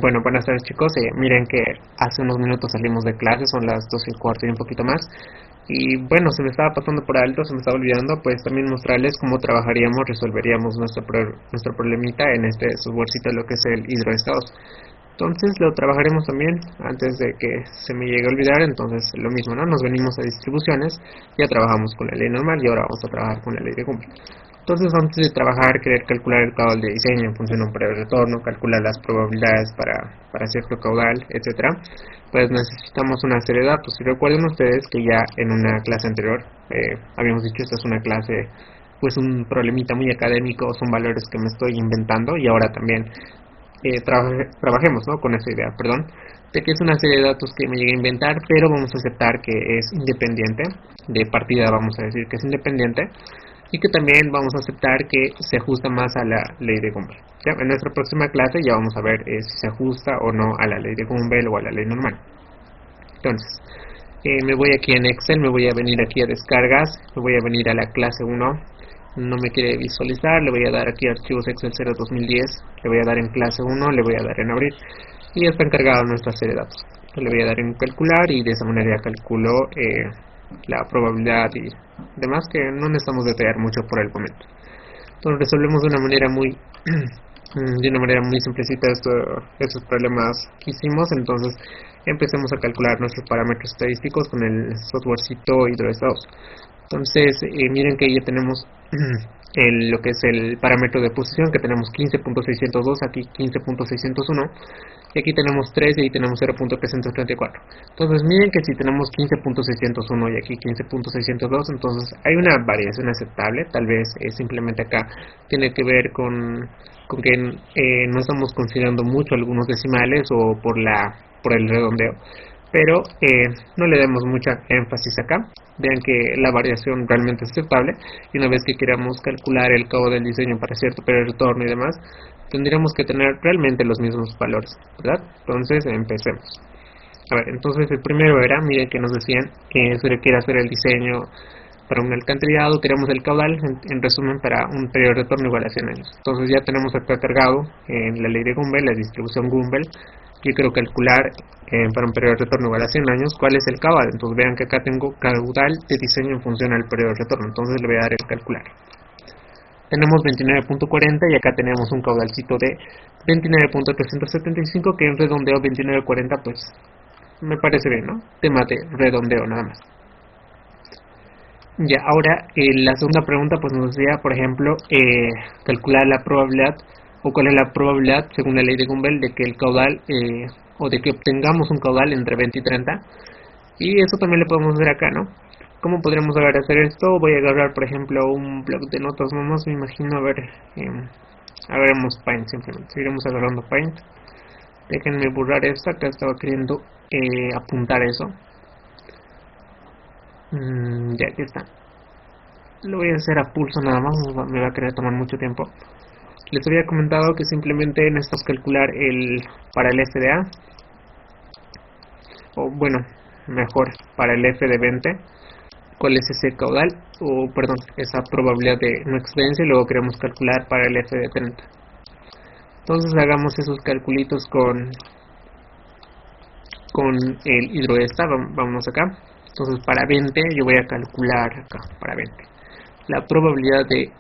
Bueno, buenas tardes chicos. Miren que hace unos minutos salimos de clase, son las 2:15 y un poquito más. Y bueno, se me estaba pasando por alto, se me estaba olvidando, pues también mostrarles cómo trabajaríamos, resolveríamos nuestro problemita en este softwarecito, lo que es el hidroestados. Entonces lo trabajaremos también antes de que se me llegue a olvidar. Entonces lo mismo, ¿no? Nos venimos a distribuciones, ya trabajamos con la ley normal y ahora vamos a trabajar con la ley de Gumbel. Entonces, antes de trabajar, querer calcular el caudal de diseño en función de un periodo de retorno, calcular las probabilidades para cierto caudal, etcétera, pues necesitamos una serie de datos. Y recuerden ustedes que ya en una clase anterior habíamos dicho, esta es una clase, pues un problemita muy académico, son valores que me estoy inventando, y ahora también trabajemos, ¿no?, con esa idea, perdón, de que es una serie de datos que me llegué a inventar, pero vamos a aceptar que es independiente, de partida vamos a decir que es independiente, y que también vamos a aceptar que se ajusta más a la ley de Gumbel. ¿Ya? En nuestra próxima clase ya vamos a ver si se ajusta o no a la ley de Gumbel o a la ley normal. Entonces, me voy aquí en Excel, me voy a venir aquí a descargas, me voy a venir a la clase 1, no me quiere visualizar, le voy a dar aquí archivos Excel 0 2010, le voy a dar en clase 1, le voy a dar en abrir, y ya está encargada nuestra serie de datos. Le voy a dar en calcular y de esa manera ya calculo la probabilidad y demás, que no necesitamos detallar mucho por el momento. Entonces resolvemos de una manera muy simplecita estos problemas que hicimos. Entonces empecemos a calcular nuestros parámetros estadísticos con el softwarecito hidroestados. Entonces miren que ya tenemos lo que es el parámetro de posición, que tenemos 15.602, aquí 15.601, y aquí tenemos 3 y ahí tenemos 0.334. Entonces miren que si tenemos 15.601 y aquí 15.602, entonces hay una variación aceptable. Tal vez simplemente acá tiene que ver con que no estamos considerando mucho algunos decimales o por el redondeo, pero no le demos mucha énfasis acá. Vean que la variación realmente es aceptable, y una vez que queramos calcular el cabo del diseño para cierto periodo de retorno y demás, tendríamos que tener realmente los mismos valores, ¿verdad? Entonces empecemos. A ver, entonces el primero era, miren que nos decían que se requiere hacer el diseño para un alcantarillado, queremos el caudal, en resumen, para un periodo de retorno igual a 100 años. Entonces ya tenemos acá cargado en la ley de Gumbel, la distribución Gumbel. Yo quiero calcular para un periodo de retorno igual a 100 años cuál es el caudal. Entonces vean que acá tengo caudal de diseño en función al periodo de retorno. Entonces le voy a dar el calcular. Tenemos 29.40 y acá tenemos un caudalcito de 29.375, que en redondeo 29.40, pues me parece bien, ¿no? Tema de redondeo nada más. Ya, ahora la segunda pregunta pues nos decía, por ejemplo, calcular la probabilidad, o cuál es la probabilidad según la ley de Gumbel de que el caudal o de que obtengamos un caudal entre 20 y 30, y eso también lo podemos hacer acá, ¿no? ¿Cómo podríamos hacer esto? Voy a agarrar, por ejemplo, un bloc de notas nomás, me imagino, a ver, agarremos Paint simplemente, seguiremos agarrando Paint. Déjenme borrar esto, acá estaba queriendo apuntar eso. Ya, aquí está. Lo voy a hacer a pulso nada más, me va a querer tomar mucho tiempo. Les había comentado que simplemente necesitamos calcular para el FDA, o bueno, mejor, para el F de 20, cuál es ese caudal, o perdón, esa probabilidad de no excedencia, y luego queremos calcular para el F de 30. Entonces hagamos esos calculitos con el hidroesta. Vámonos acá. Entonces para 20 yo voy a calcular acá, para 20, la probabilidad de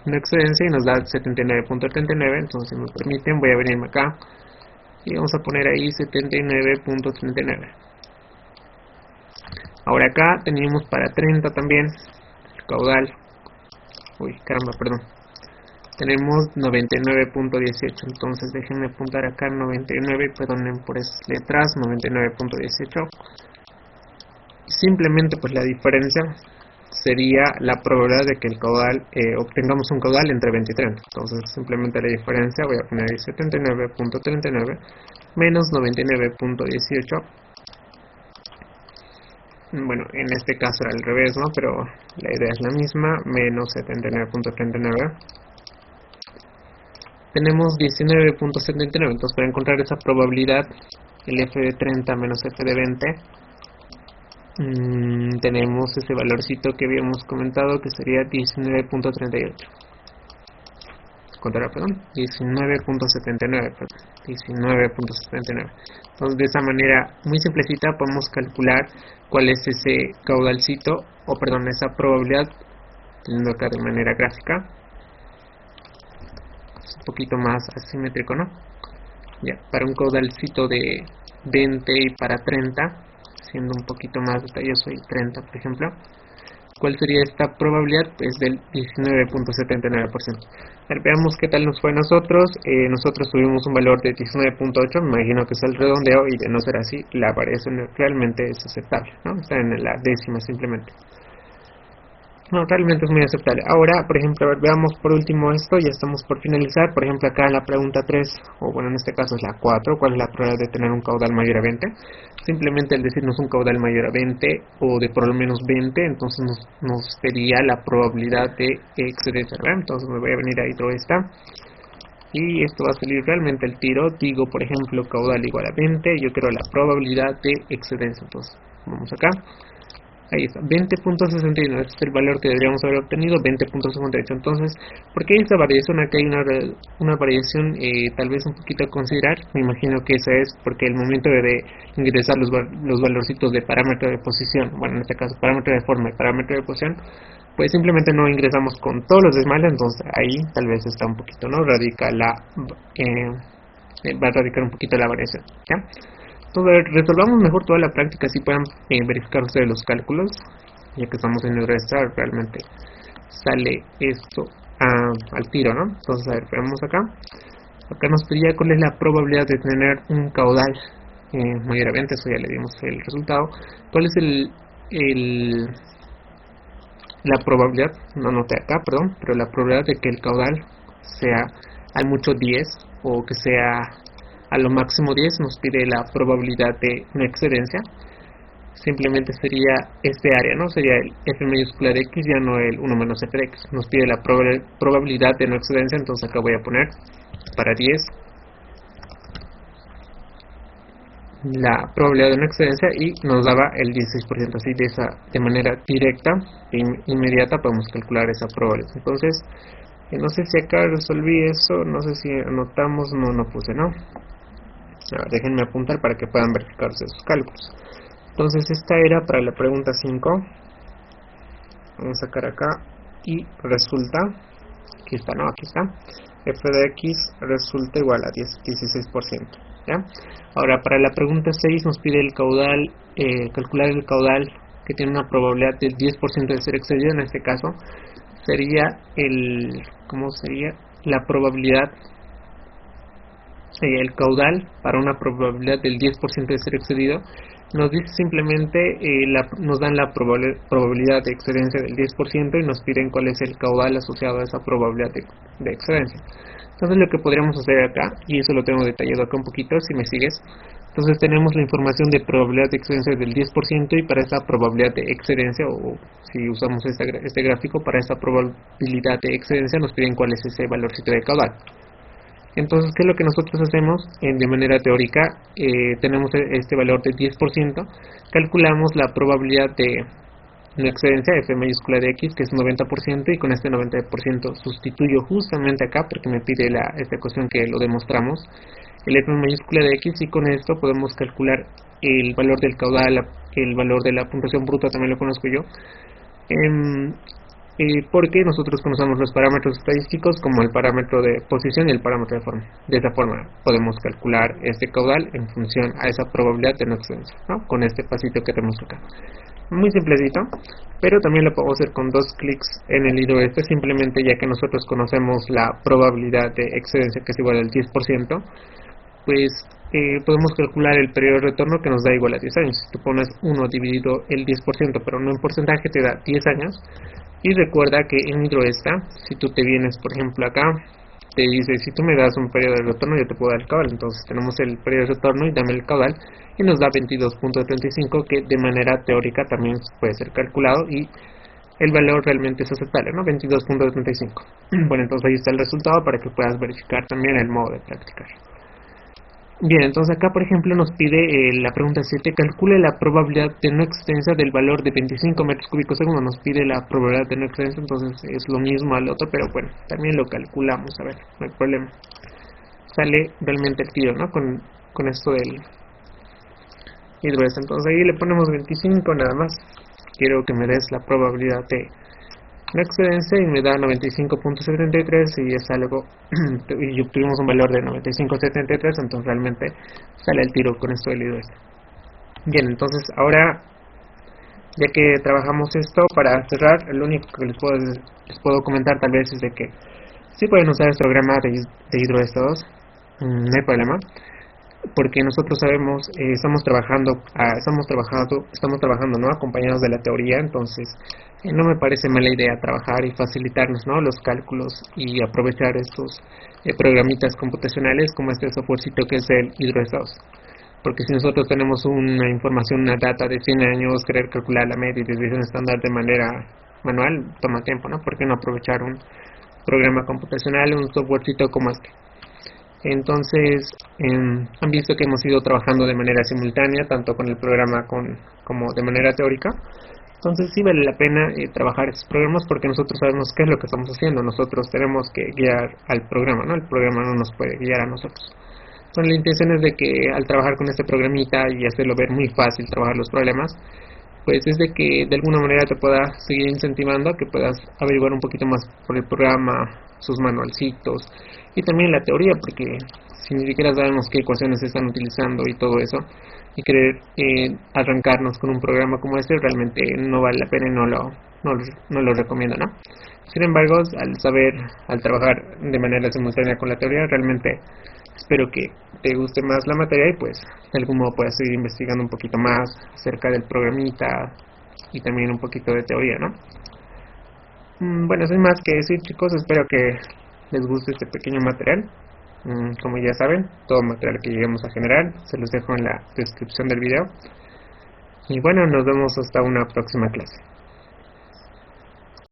no excedencia, y nos da 79.39. entonces si me permiten voy a venirme acá y vamos a poner ahí 79.39. ahora acá teníamos para 30 también el caudal, perdón, tenemos 99.18. entonces déjenme apuntar acá 99, perdonen por esas letras, 99.18. simplemente pues la diferencia sería la probabilidad de que el caudal obtengamos un caudal entre 20 y 30. Entonces simplemente la diferencia voy a poner ahí 79.39 menos 99.18. Bueno, en este caso era al revés, ¿no? Pero la idea es la misma, menos 79.39. Tenemos 19.79. entonces para encontrar esa probabilidad, el F de 30 menos F de 20, tenemos ese valorcito que habíamos comentado, que sería 19.38. ¿cuánto era, perdón? 19.79, perdón, 19.79. Entonces de esa manera muy simplecita podemos calcular cuál es ese caudalcito, o perdón, esa probabilidad, teniendo acá de manera gráfica. Es un poquito más asimétrico, ¿no? Ya, para un caudalcito de 20 y para 30, siendo un poquito más detalloso, y 30 por ejemplo, ¿cuál sería esta probabilidad? Pues del 19.79%. A ver, veamos qué tal nos fue a nosotros. Nosotros tuvimos un valor de 19.8, me imagino que es el redondeo, y de no ser así, la variación realmente es aceptable, ¿no? Está en la décima simplemente. No, realmente es muy aceptable. Ahora, por ejemplo, a ver, veamos por último esto, ya estamos por finalizar. Por ejemplo, acá en la pregunta 3, o bueno, en este caso es la 4, ¿cuál es la probabilidad de tener un caudal mayor a 20? Simplemente al decirnos un caudal mayor a 20, o de por lo menos 20, entonces nos daría la probabilidad de excedencia, ¿verdad? Entonces me voy a venir a esta, y esto va a salir realmente al tiro. Digo, por ejemplo, caudal igual a 20, yo quiero la probabilidad de excedencia, entonces vamos acá. Ahí está, 20.69, este es el valor que deberíamos haber obtenido, 20.58. Entonces, ¿por qué esta variación? Acá hay una variación tal vez un poquito a considerar. Me imagino que esa es porque el momento de ingresar los valorcitos de parámetro de posición, bueno, en este caso parámetro de forma y parámetro de posición, pues simplemente no ingresamos con todos los decimales. Entonces ahí tal vez está un poquito, ¿no? Va a radicar un poquito la variación, ¿ya? Entonces, resolvamos mejor toda la práctica, así puedan verificar ustedes los cálculos, ya que estamos en el registrar, realmente sale esto al tiro, ¿no? Entonces, a ver, veamos acá. Acá nos pedía cuál es la probabilidad de tener un caudal mayor a 20, eso ya le dimos el resultado. ¿Cuál es la probabilidad? No anoté acá, perdón, pero la probabilidad de que el caudal sea al mucho 10, o que sea a lo máximo 10, nos pide la probabilidad de no excedencia. Simplemente sería este área, ¿no? Sería el f mayúscula de x, ya no el 1 menos f de x. Nos pide la probabilidad de no excedencia, entonces acá voy a poner para 10 la probabilidad de no excedencia, y nos daba el 16%. Así de manera directa e inmediata podemos calcular esa probabilidad. Entonces, no sé si acá resolví eso, no sé si anotamos, no puse, ¿no? Ahora, déjenme apuntar para que puedan verificarse sus cálculos. Entonces esta era para la pregunta 5. Vamos a sacar acá y resulta, aquí está, ¿no? Aquí está, f de x resulta igual a 16%, ¿ya? Ahora para la pregunta 6 nos pide el caudal, calcular el caudal que tiene una probabilidad del 10% de ser excedido. En este caso sería ¿cómo sería? La probabilidad, el caudal para una probabilidad del 10% de ser excedido. Nos dice simplemente, nos dan la probabilidad de excedencia del 10%, y nos piden cuál es el caudal asociado a esa probabilidad de excedencia. Entonces lo que podríamos hacer acá, y eso lo tengo detallado acá un poquito, si me sigues. Entonces tenemos la información de probabilidad de excedencia del 10%, y para esa probabilidad de excedencia, o si usamos este gráfico, para esa probabilidad de excedencia nos piden cuál es ese valorcito de caudal. Entonces, ¿qué es lo que nosotros hacemos? De manera teórica, tenemos este valor de 10%, calculamos la probabilidad de no excedencia, f mayúscula de x, que es 90%, y con este 90% sustituyo justamente acá, porque me pide esta ecuación que lo demostramos, el f mayúscula de x, y con esto podemos calcular el valor del caudal, el valor de la puntuación bruta, también lo conozco yo, porque nosotros conocemos los parámetros estadísticos como el parámetro de posición y el parámetro de forma. De esta forma podemos calcular este caudal en función a esa probabilidad de no excedencia, ¿no? Con este pasito que tenemos acá. Muy simplecito, pero también lo podemos hacer con 2 clics en el hilo simplemente ya que nosotros conocemos la probabilidad de excedencia, que es igual al 10%, pues podemos calcular el periodo de retorno, que nos da igual a 10 años. Si tú pones 1 dividido el 10%, pero no en porcentaje, te da 10 años. Y recuerda que en hidroesta, si tú te vienes por ejemplo acá, te dice, si tú me das un periodo de retorno, yo te puedo dar el caudal. Entonces tenemos el periodo de retorno y dame el caudal, y nos da 22.35, que de manera teórica también puede ser calculado, y el valor realmente es aceptable, ¿no? 22.35. Bueno, entonces ahí está el resultado para que puedas verificar también el modo de practicar. Bien, entonces acá por ejemplo nos pide la pregunta 7, calcule la probabilidad de no existencia del valor de 25 metros cúbicos segundo, nos pide la probabilidad de no existencia, entonces es lo mismo al otro, pero bueno, también lo calculamos, a ver, no hay problema. Sale realmente el tiro, ¿no? Con esto del hidrógeno, entonces ahí le ponemos 25 nada más. Quiero que me des la probabilidad de no excedencia y me da 95.73 y es algo y obtuvimos un valor de 95.73, entonces realmente sale el tiro con esto del hidrógeno. Bien, entonces ahora ya que trabajamos esto, para cerrar, lo único que les puedo comentar tal vez es de que sí pueden usar el programa de hidroestados, no hay problema, porque nosotros sabemos, estamos trabajando, ¿no? Acompañados de la teoría, entonces no me parece mala idea trabajar y facilitarnos, ¿no? Los cálculos y aprovechar estos programitas computacionales como este softwarecito que es el hidroestados. Porque si nosotros tenemos una información, una data de 100 años, querer calcular la media y desviación estándar de manera manual, toma tiempo, ¿no? ¿Por qué no aprovechar un programa computacional, un softwarecito como este? Entonces, han visto que hemos ido trabajando de manera simultánea, tanto con el programa como de manera teórica. Entonces sí vale la pena trabajar estos programas porque nosotros sabemos qué es lo que estamos haciendo. Nosotros tenemos que guiar al programa, ¿no? El programa no nos puede guiar a nosotros. Bueno, la intención es de que al trabajar con este programita y hacerlo ver muy fácil trabajar los problemas, pues es de que de alguna manera te pueda seguir incentivando a que puedas averiguar un poquito más por el programa, sus manualcitos y también la teoría, porque si ni siquiera sabemos qué ecuaciones se están utilizando y todo eso, y querer arrancarnos con un programa como este realmente no vale la pena y no lo recomiendo, ¿no? Sin embargo, al trabajar de manera simultánea con la teoría, realmente espero que te guste más la materia y pues de algún modo puedas seguir investigando un poquito más acerca del programita y también un poquito de teoría, ¿no? Bueno, sin más que decir, chicos, espero que les guste este pequeño material. Como ya saben, todo material que lleguemos a generar se los dejo en la descripción del video. Y bueno, nos vemos hasta una próxima clase.